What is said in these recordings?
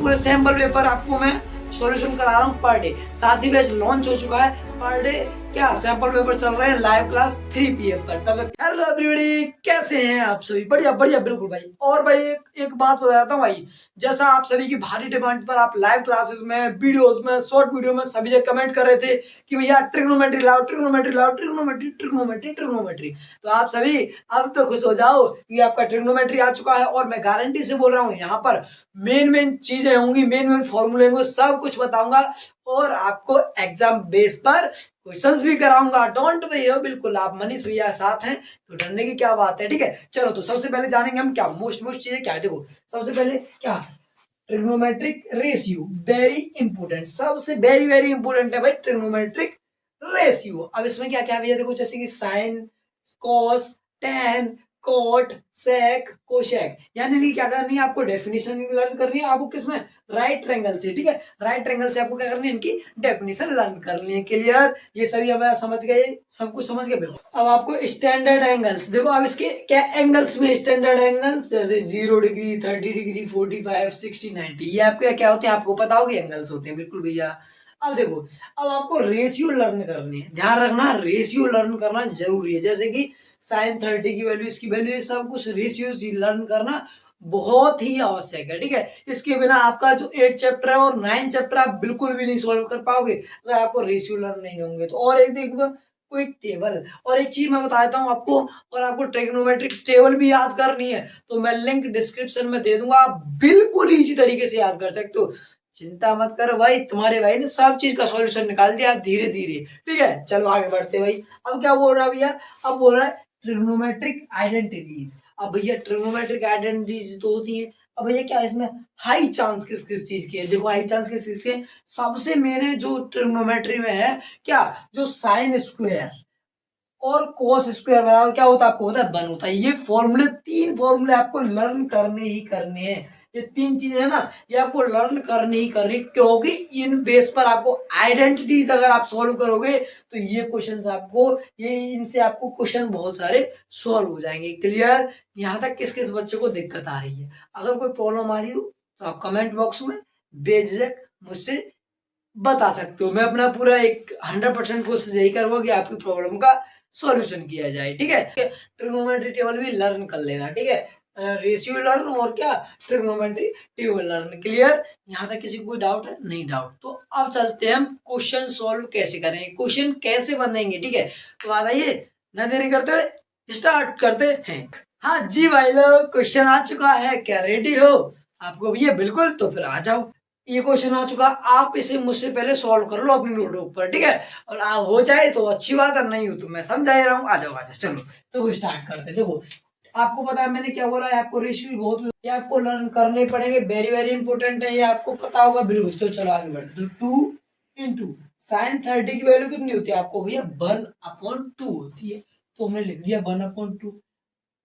पूरे sample paper आपको मैं सॉल्यूशन करा रहा हूँ पर डे। साथ ही बैच लॉन्च हो चुका है पर डे, क्या सैंपल पेपर चल रहे हैं लाइव क्लास 3 PM पर। तब तक हेलो एवरीबॉडी, कैसे हैं आप सभी? बढ़िया बढ़िया, बिल्कुल भाई। और भाई एक बात बताता हूँ भाई, जैसा आप सभी की भारी डिमांड पर आप लाइव क्लासेस में, वीडियोस में, शॉर्ट वीडियो में सभी जगह कमेंट कर रहे थे कि भैया ट्रिग्नोमेट्री लाओ, ट्रिग्नोमेट्री लाओ, ट्रिग्नोमेट्री ट्रिग्नोमेट्री ट्रिग्नोमेट्री। तो आप सभी अब तो खुश हो जाओ कि आपका ट्रिग्नोमेट्री आ चुका है। और मैं गारंटी से बोल रहा हूँ, यहाँ पर मेन चीजें होंगी, मेन फॉर्मूले होंगे, सब कुछ बताऊंगा और आपको एग्जाम बेस पर क्वेश्चंस भी कराऊंगा। डोंट वरी हो, बिल्कुल आप मनीष भैया साथ हैं तो डरने की क्या बात है। ठीक है, चलो तो सबसे पहले जानेंगे हम क्या मोस्ट चीजें क्या है। देखो सबसे पहले क्या, ट्रिग्नोमेट्रिक रेशियो, वेरी इंपोर्टेंट, सबसे वेरी इंपोर्टेंट है भाई ट्रिग्नोमेट्रिक रेशियो। अब इसमें क्या क्या भैया, देखो जैसे कि साइन, कॉस, टेन, कोट, सेक, कोशेक, यानी क्या करनी है आपको, डेफिनेशन लर्न करनी है आपको किसमें, राइट ट्रायंगल से। ठीक है, राइट ट्रायंगल से आपको क्या करनी है, इनकी डेफिनेशन लर्न करनी है। क्लियर, ये सभी हमें समझ गए, सब कुछ समझ गए बिल्कुल। अब आपको स्टैंडर्ड एंगल्स देखो, अब इसके क्या एंगल्स में स्टैंडर्ड एंगल्स, जैसे 0 डिग्री, 30 डिग्री, 45, 60, 90, ये आपके क्या होते हैं आपको पता होगा, एंगल्स होते हैं बिल्कुल भैया। अब देखो, अब आपको रेशियो लर्न करनी है, ध्यान रखना रेशियो लर्न करना जरूरी है। जैसे कि साइन 30 की वैल्यू, इसकी वैल्यू, सब कुछ रेशियोज लर्न करना बहुत ही आवश्यक है। ठीक है, इसके बिना आपका जो 8 चैप्टर है और 9 चैप्टर आप बिल्कुल भी नहीं सॉल्व कर पाओगे अगर आपको रेशियो लर्न नहीं होंगे तो। और एक देखो कोई टेबल, और एक चीज मैं बताता हूँ आपको, और आपको ट्रिग्नोमेट्रिक टेबल भी याद करनी है तो मैं लिंक डिस्क्रिप्शन में दे दूंगा, आप बिल्कुल इजी तरीके से याद कर सकते हो। चिंता मत करो भाई, तुम्हारे भाई ने सब चीज का सॉल्यूशन निकाल दिया धीरे धीरे। ठीक है, चलो आगे बढ़ते भाई। अब क्या बोल रहा है भैया, अब बोल रहा है ट्रिग्नोमेट्रिक आइडेंटिटीज। अब भैया ट्रिग्नोमेट्रिक आइडेंटिटीज तो होती है, अब भैया क्या इसमें हाई चांस किस किस चीज की है, देखो हाई चांस किस किस की है। सबसे मेन जो ट्रिग्नोमेट्री में है क्या, जो साइन स्क्वायर और कोस स्क्वायर बराबर क्या होता है आपको होता है 1 होता है। ये फॉर्मूले, 3 फॉर्मूले आपको लर्न करने ही करने हैं। ये 3 चीजें है ना, ये आपको लर्न करनी ही करनी, क्योंकि इन बेस पर आपको आइडेंटिटीज अगर आप सॉल्व करोगे तो ये क्वेश्चंस आपको, ये इनसे आपको क्वेश्चन बहुत सारे सॉल्व हो जाएंगे। क्लियर, यहाँ तक किस किस बच्चे को दिक्कत आ रही है, अगर कोई प्रॉब्लम आ रही हो तो आप कमेंट बॉक्स में बेझिझक मुझसे बता सकते हो। मैं अपना पूरा एक 100% कोशिश यही करूंगा कि आपकी प्रॉब्लम का सॉल्यूशन किया जाए। ठीक है, ट्रिग्नोमेट्री टेबल भी लर्न कर लेना। ठीक है, रेशियो लर्न और क्या, ट्रिग्नोमेट्री टेबल लर्न। क्लियर, यहाँ तक किसी को कोई डाउट है? नहीं डाउट। तो अब चलते हैं हम क्वेश्चन सॉल्व कैसे करेंगे, क्वेश्चन कैसे बनेंगे। ठीक है, तो आ जाइए न देरी करते हुए स्टार्ट करते हैं। हाँ जी भाई लोग, क्वेश्चन आ चुका है, क्या रेडी हो? आपको भी है बिल्कुल, तो फिर आ जाओ। ये क्वेश्चन आ चुका, आप इसे मुझसे पहले सॉल्व कर लो अपनी नोटबुक पर। ठीक है, और हो जाए तो अच्छी बात है, नहीं हो तो मैं समझा ही रहा हूँ। आ जाओ आ जाओ, चलो तो स्टार्ट करते। देखो आपको पता है मैंने क्या बोला है, आपको रेशियो बहुत, ये आपको लर्न करने पड़ेंगे, वेरी इंपोर्टेंट है, ये आपको पता होगा बिल्कुल। तो चलो आगे बढ़ते। तो 2 इंटू साइन 30 की वैल्यू कितनी होती है आपको भैया, 1/2 होती है। तो हमने लिख दिया 1/2।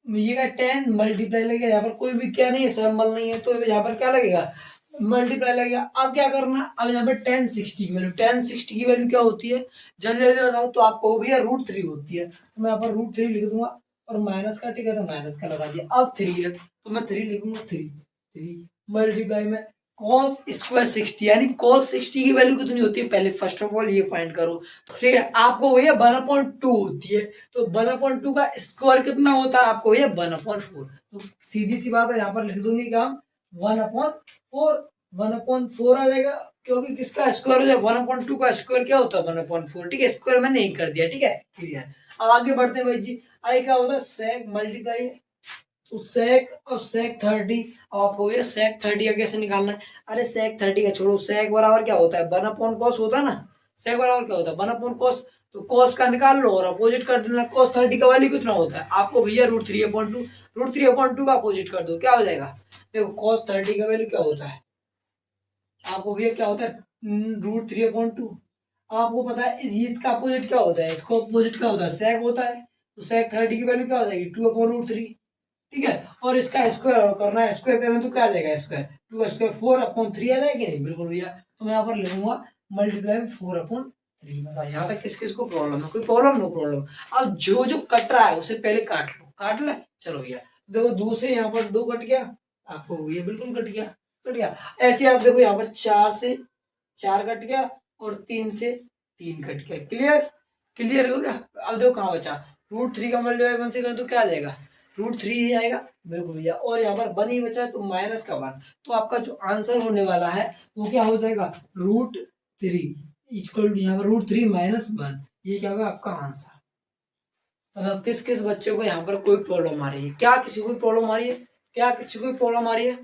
ये का 10 मल्टीप्लाई लगेगा, यहाँ पर कोई भी क्या नहीं है, सिंबल नहीं है, तो यहाँ पर क्या लगेगा, मल्टीप्लाई लगेगा। अब क्या करना, अब यहाँ पर 1060 की वैल्यू, 1060 की वैल्यू क्या होती है, जल्दी जल्दी बताओ। तो आपको भैया √3 होती है, तो मैं यहाँ पर √3 लिख दूंगा, और माइनस का, ठीक है, तो माइनस का लगा दिया। अब 3 है तो मैं 3 लिखूंगा, 3 मल्टीप्लाई में cos स्क्वायर 60, यानी cos 60 की वैल्यू कितनी होती है, पहले फर्स्ट ऑफ ऑल ये फाइंड करो। ठीक है, आपको भैया 1/2 होती है, तो 1/2 का स्क्वायर कितना होता है आपको भैया 1/4। तो सीधी सी बात है, यहाँ पर लिख दूंगी कि हम 1/4, 1/4 आ जाएगा, क्योंकि किसका स्क्वायर हो जाए, 1/2 का स्क्वायर क्या होता है 1/4। ठीक है, स्क्वायर मैंने नहीं कर दिया। ठीक है, क्लियर। अब आगे बढ़ते हैं भाई जी, आई क्या होता है, सेक मल्टीप्लाई, तो सेक और सेक 30। आपको ये सेक 30 का कैसे निकालना है, अरे सेक 30 का छोड़ो, सेक बराबर क्या होता है 1/cos होता है ना, सेक बराबर क्या होता है 1/cos। तो cos का निकाल लो और अपोजिट कर देना, cos 30 का वैल्यू कितना होता है आपको भैया √3/2, √3/2 का अपोजिट कर दो, क्या हो जाएगा। देखो cos 30 का वैल्यू क्या होता है आपको भैया, क्या होता है √3/2। आपको पता है इसका अपोजिट क्या होता है, इसको अपोजिट क्या होता है, सेक होता है, तो सेक 30 की वैल्यू क्या हो जाएगी 2/√3। ठीक है, और इसका स्क्वायर और करना है, स्क्वायर करें तो क्या आ जाएगा, स्क्वायर 2 स्क्वायर 4/3 आ जाएगी, नहीं बिल्कुल भैया। तो मैं यहाँ पर लिखूंगा मल्टीप्लाई 4/3। बताओ यहाँ तक किस किस को प्रॉब्लम है, कोई प्रॉब्लम, नो प्रॉब्लम। अब जो जो कट रहा है उसे पहले काट लो, काट ले। चलो भैया देखो 2 से यहाँ पर 2 कट गया, आपको ये बिल्कुल कट गया। कट गया। ऐसे आप देखो यहाँ पर 4 से 4 कट गया और 3 से 3 कट गया। क्लियर, क्लियर हो गया। अब देखो कहाँ बचा, √3 का मल्टीप्लाई 1 से करें तो क्या आ जाएगा, √3 ही आएगा। बिल्कुल भैया। और यहाँ पर 1 ही बचा है तो माइनस का 1, तो आपका जो आंसर होने वाला है वो क्या हो जाएगा, √3 इक्वल टू यहाँ पर √3 माइनस 1, ये क्या होगा आपका आंसर। मतलब किस किस बच्चे को यहाँ पर कोई प्रॉब्लम आ रही है, क्या किसी को प्रॉब्लम आ रही है, क्या किसी को प्रॉब्लम आ रही है।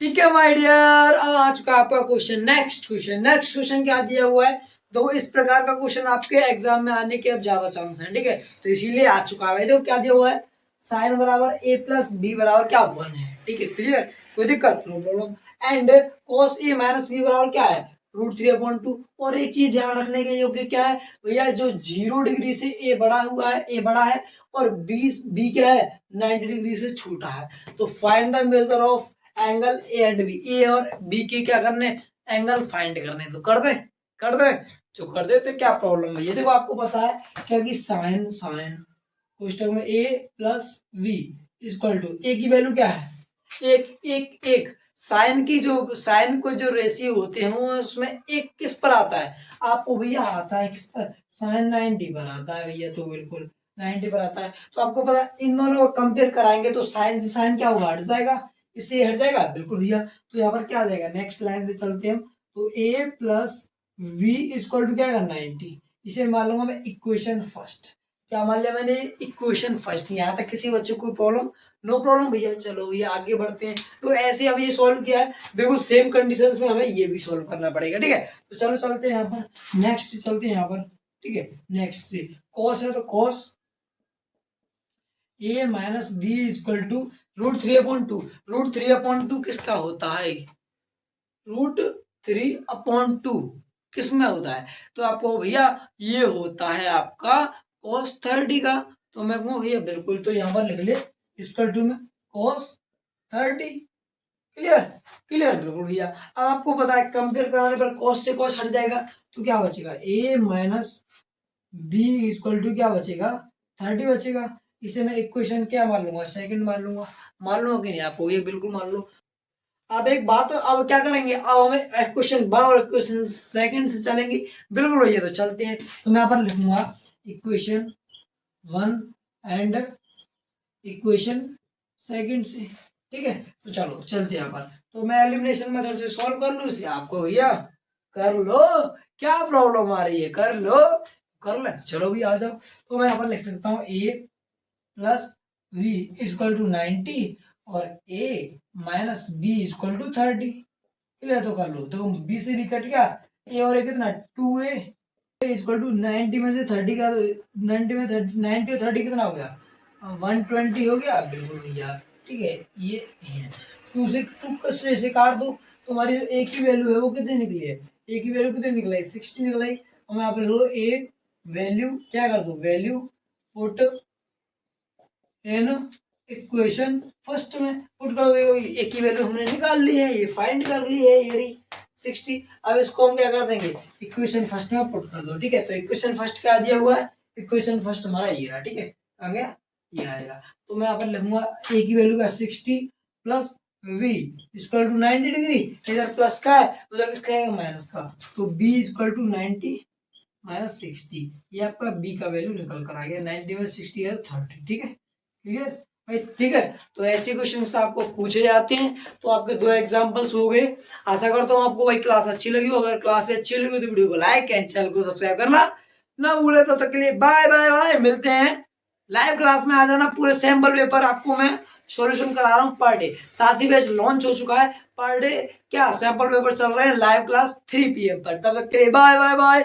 ठीक है माय डियर, अब आ चुका है आपका क्वेश्चन। नेक्स्ट क्वेश्चन क्या दिया हुआ है, तो इस प्रकार का क्वेश्चन आपके एग्जाम में आने के अब ज्यादा चांस हैं। ठीक है, तो इसीलिए आ चुका है। देखो क्या दिया हुआ है, साइन बराबर a प्लस बी बराबर क्या 1 है। ठीक है, क्लियर, कोई दिक्कत, no problem. And cos a minus B बराबर क्या है, √3/2। और एक चीज ध्यान रखने के योग्य क्या है भैया, जो 0 डिग्री से a बड़ा हुआ है, a बड़ा है, और b क्या है 90 डिग्री से छोटा है। तो find the measure of angle A and B, A और बी के क्या करने, एंगल फाइंड करने। तो कर दे, कर दे, जो कर दे तो क्या प्रॉब्लम है। ये देखो आपको पता है क्या कि साइन साइन क्वेश्चन में a plus B equal to a की वैल्यू क्या है, एक एक एक। साइन की जो साइन को जो रेशियो होते हैं उसमें एक किस पर आता है, आपको भैया आता है किस पर, साइन 90 पर आता है भैया। तो बिल्कुल 90 पर आता है। तो आपको पता है इन दोनों को कंपेयर कराएंगे तो साइन से साइन क्या होगा, हट जाएगा, इससे हट जाएगा। बिल्कुल भैया। तो यहाँ पर क्या आ जाएगा, नेक्स्ट लाइन से चलते हैं हम। तो a plus B equal to क्या है 90, इसे मान लूंगा मैं इक्वेशन फर्स्ट। क्या मान लिया मैंने, इक्वेशन फर्स्ट। यहाँ तक किसी बच्चे को प्रॉब्लम, नो प्रॉब्लम भैया। चलो भैया आगे बढ़ते हैं। तो ऐसे अब ये सॉल्व किया है, बिल्कुल सेम कंडीशंस में हमें ये भी सॉल्व करना पड़ेगा। ठीक है, तो चलो चलते हैं यहाँ पर, नेक्स्ट चलते हैं यहाँ पर। ठीक है, नेक्स्ट से कॉस है तो cos a minus B equal to √3/2। √3/2 किसका होता है, √3/2 किस में होता है, तो आपको भैया ये होता है आपका cos 30 का। तो मैं कहूँ भैया बिल्कुल, तो यहाँ पर लिख ले इक्वल टू में cos 30। क्लियर, क्लियर, बिल्कुल भैया। अब आपको पता है कंपेयर कराने पर cos से cos हट जाएगा, तो क्या बचेगा, a minus B equal to क्या बचेगा 30 बचेगा। इसे मैं इक्वेशन क्या मान लूंगा, सेकंड मान लूंगा। मान लो कि नहीं आपको, ये बिल्कुल मान लो। अब एक बात, अब क्या करेंगे, अब हमें क्वेश्चन 1 और क्वेश्चन सेकंड से चलेंगे। बिल्कुल भैया, तो चलते हैं। तो मैं यहाँ पर लिखूंगा इक्वेशन 1 एंड इक्वेशन सेकंड से। ठीक है, तो चलो चलते हैं यहाँ पर। तो मैं एलिमिनेशन मेथड से सॉल्व कर लूँ इसे, आपको भैया कर लो, क्या प्रॉब्लम आ रही है, कर लो, कर ले, चलो भी आ जाओ। तो मैं यहाँ पर लिख सकता हूँ a plus B equal to 90 और a minus B equal to 30। Clear, तो कर लो। तो b से b कट गया, a और a कितना 2a इक्वल टू 90 में से 30 का, 90 में 30, 90 और 30 कितना हो गया 120 हो गया। बिल्कुल भैया, ठीक है। ये 2 से काट दो, तुम्हारी जो a की वैल्यू है वो कितनी निकली है, a की वैल्यू कितनी निकलाई 60 निकलाई। और मैं यहाँ पे लो a वैल्यू क्या कर दो, value put in equation first में पुट कर दो। ए की वैल्यू हमने निकाल ली है, ये फाइंड कर ली है, ये 60। अब इसको हम क्या कर देंगे, इक्वेशन फर्स्ट में पुट कर दो। ठीक है, तो इक्वेशन फर्स्ट क्या दिया हुआ है, इक्वेशन फर्स्ट हमारा ये रहा। ठीक है, आ गया, ये आ रहा। तो मैं यहाँ पर लिखूंगा ए की वैल्यू का 60 plus v equal to 90 degree, इधर प्लस का है उधर किसका है माइनस का। तो b इक्वल टू 90 माइनस 60, ये आपका b का वैल्यू निकल कर आ गया। 90 में 60 है 30। ठीक है, क्लियर भाई, ठीक है। तो ऐसे क्वेश्चन आपको पूछे जाते हैं। तो आपके 2 एग्जांपल्स हो गए। आशा करता हूँ आपको भाई क्लास अच्छी लगी हो। अगर क्लास अच्छी लगी हो तो वीडियो को लाइक एंड चैनल को सब्सक्राइब करना ना भूले। तो तक के लिए बाय बाय बाय, मिलते हैं लाइव क्लास में। आ जाना, पूरे सैंपल पेपर आपको मैं सॉल्यूशन करा रहा हूँ पर डे। साथ ही बैच लॉन्च हो चुका है, पर डे क्या सैंपल पेपर चल रहे हैं, लाइव क्लास 3 PM पर। तब तक के लिए बाय बाय बाय।